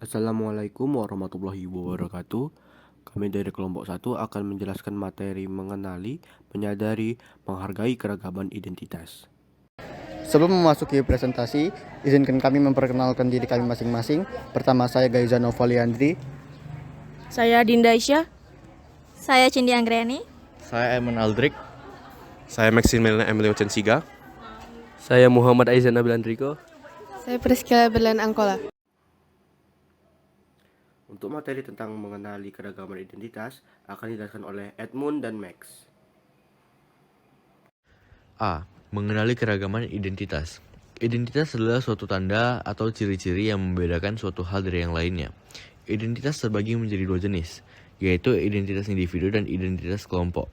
Assalamualaikum warahmatullahi wabarakatuh. Kami dari kelompok 1 akan menjelaskan materi mengenali, menyadari, menghargai keragaman identitas. Sebelum memasuki presentasi, izinkan kami memperkenalkan diri kami masing-masing. Pertama, saya Gaiza Novaliandri. Saya Dinda Aisyah. Saya Cindy Anggreni. Saya Eman Aldrik. Saya Maximilian Emilio Censiga. Saya Muhammad Aizan Nabil Andriko. Saya Priscilla Berlian Angkola. Untuk materi tentang mengenali keragaman identitas akan dijelaskan oleh Edmund dan Max. A. Mengenali keragaman identitas. Identitas adalah suatu tanda atau ciri-ciri yang membedakan suatu hal dari yang lainnya. Identitas terbagi menjadi dua jenis, yaitu identitas individu dan identitas kelompok.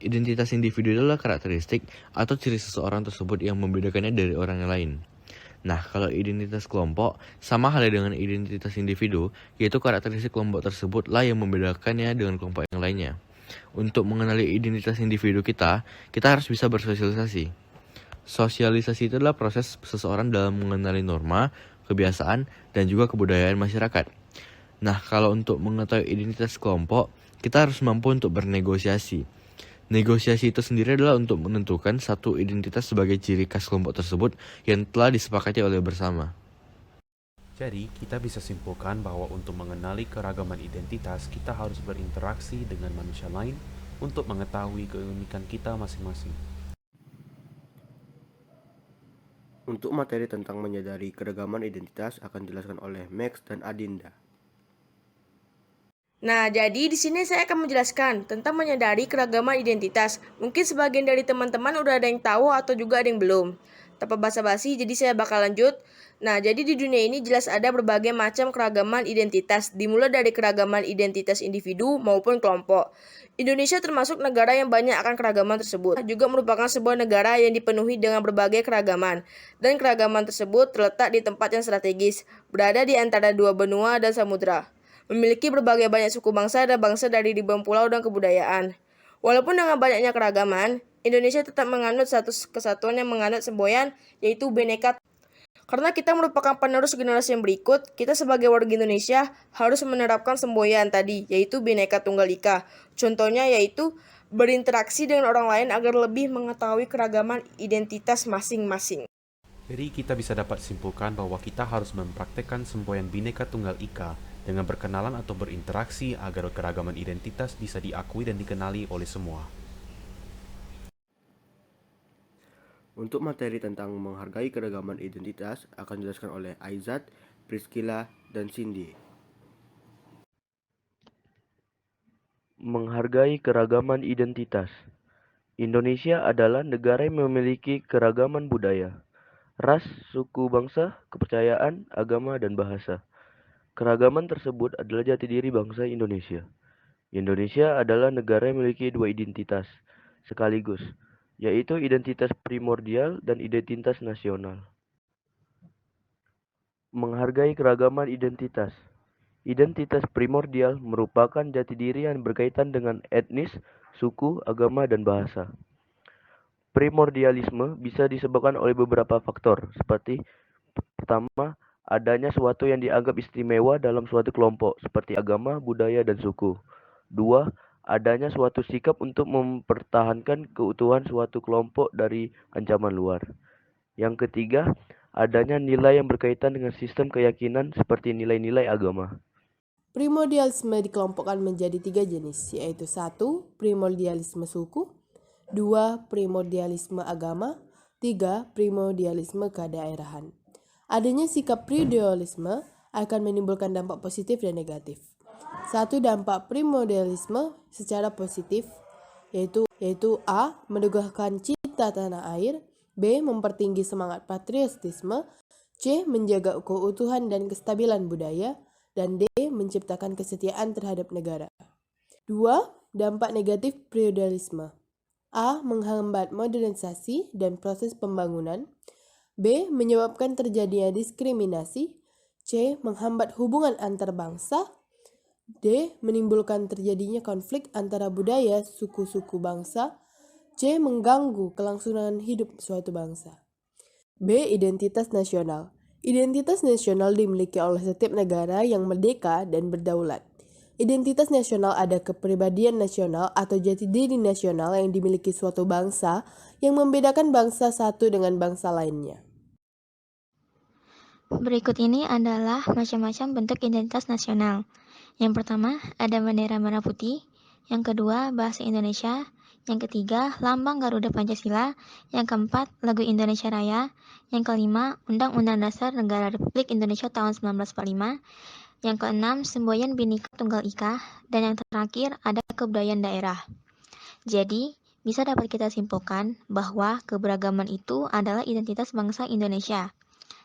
Identitas individu adalah karakteristik atau ciri seseorang tersebut yang membedakannya dari orang yang lain. Nah, kalau identitas kelompok, sama halnya dengan identitas individu, yaitu karakteristik kelompok tersebutlah yang membedakannya dengan kelompok yang lainnya. Untuk mengenali identitas individu kita harus bisa bersosialisasi. Sosialisasi itu adalah proses seseorang dalam mengenali norma, kebiasaan, dan juga kebudayaan masyarakat. Nah, kalau untuk mengetahui identitas kelompok, kita harus mampu untuk bernegosiasi. Negosiasi itu sendiri adalah untuk menentukan satu identitas sebagai ciri khas kelompok tersebut yang telah disepakati oleh bersama. Jadi, kita bisa simpulkan bahwa untuk mengenali keragaman identitas, kita harus berinteraksi dengan manusia lain untuk mengetahui keunikan kita masing-masing. Untuk materi tentang menyadari keragaman identitas akan dijelaskan oleh Max dan Adinda. Nah, jadi di sini saya akan menjelaskan tentang menyadari keragaman identitas. Mungkin sebagian dari teman-teman udah ada yang tahu atau juga ada yang belum. Tanpa basa-basi, jadi saya bakal lanjut. Nah, jadi di dunia ini jelas ada berbagai macam keragaman identitas, dimulai dari keragaman identitas individu maupun kelompok. Indonesia termasuk negara yang banyak akan keragaman tersebut. Juga merupakan sebuah negara yang dipenuhi dengan berbagai keragaman. Dan keragaman tersebut terletak di tempat yang strategis, berada di antara dua benua dan samudra. Memiliki berbagai banyak suku bangsa dan bangsa dari ribuan pulau dan kebudayaan. Walaupun dengan banyaknya keragaman, Indonesia tetap menganut satu kesatuan yang menganut semboyan, yaitu Bhinneka. Karena kita merupakan penerus generasi yang berikut, kita sebagai warga Indonesia harus menerapkan semboyan tadi, yaitu Bhinneka Tunggal Ika. Contohnya yaitu berinteraksi dengan orang lain agar lebih mengetahui keragaman identitas masing-masing. Jadi, kita bisa dapat simpulkan bahwa kita harus mempraktekkan semboyan Bhinneka Tunggal Ika dengan berkenalan atau berinteraksi agar keragaman identitas bisa diakui dan dikenali oleh semua. Untuk materi tentang menghargai keragaman identitas akan dijelaskan oleh Aizat, Priscilla, dan Cindy. Menghargai keragaman identitas. Indonesia adalah negara yang memiliki keragaman budaya, ras, suku bangsa, kepercayaan, agama, dan bahasa. Keragaman tersebut adalah jati diri bangsa Indonesia. Indonesia adalah negara yang memiliki dua identitas sekaligus, yaitu identitas primordial dan identitas nasional. Menghargai keragaman identitas. Identitas primordial merupakan jati diri yang berkaitan dengan etnis, suku, agama, dan bahasa. Primordialisme bisa disebabkan oleh beberapa faktor, seperti pertama, adanya sesuatu yang dianggap istimewa dalam suatu kelompok, seperti agama, budaya, dan suku. Dua, adanya suatu sikap untuk mempertahankan keutuhan suatu kelompok dari ancaman luar. Yang ketiga, adanya nilai yang berkaitan dengan sistem keyakinan seperti nilai-nilai agama. Primordialisme dikelompokkan menjadi 3 jenis, yaitu 1. Primordialisme suku, 2. Primordialisme agama, 3. Primordialisme kedaerahan. Adanya sikap primordialisme akan menimbulkan dampak positif dan negatif. Satu dampak primordialisme secara positif yaitu A. Meneguhkan cinta tanah air, B. Mempertinggi semangat patriotisme, C. Menjaga keutuhan dan kestabilan budaya, dan D. Menciptakan kesetiaan terhadap negara. 2. Dampak negatif primordialisme. A. Menghambat modernisasi dan proses pembangunan, B. Menyebabkan terjadinya diskriminasi, C. Menghambat hubungan antar bangsa, D. Menimbulkan terjadinya konflik antara budaya suku-suku bangsa, C. Mengganggu kelangsungan hidup suatu bangsa. B. Identitas nasional. Identitas nasional dimiliki oleh setiap negara yang merdeka dan berdaulat. Identitas nasional ada kepribadian nasional atau jati diri nasional yang dimiliki suatu bangsa yang membedakan bangsa satu dengan bangsa lainnya. Berikut ini adalah macam-macam bentuk identitas nasional. Yang pertama, ada bendera merah putih. Yang kedua, bahasa Indonesia. Yang ketiga, lambang Garuda Pancasila. Yang keempat, lagu Indonesia Raya. Yang kelima, Undang-Undang Dasar Negara Republik Indonesia tahun 1945. Yang keenam, semboyan Bhinneka Tunggal Ika. Dan yang terakhir, ada kebudayaan daerah. Jadi, bisa dapat kita simpulkan bahwa keberagaman itu adalah identitas bangsa Indonesia.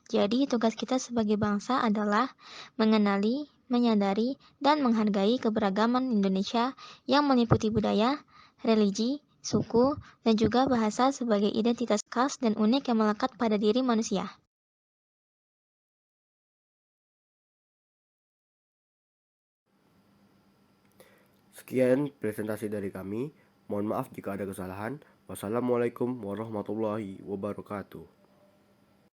Jadi, tugas kita sebagai bangsa adalah mengenali, menyadari, dan menghargai keberagaman Indonesia yang meliputi budaya, religi, suku, dan juga bahasa sebagai identitas khas dan unik yang melekat pada diri manusia. Sekian presentasi dari kami. Mohon maaf jika ada kesalahan. Wassalamualaikum warahmatullahi wabarakatuh.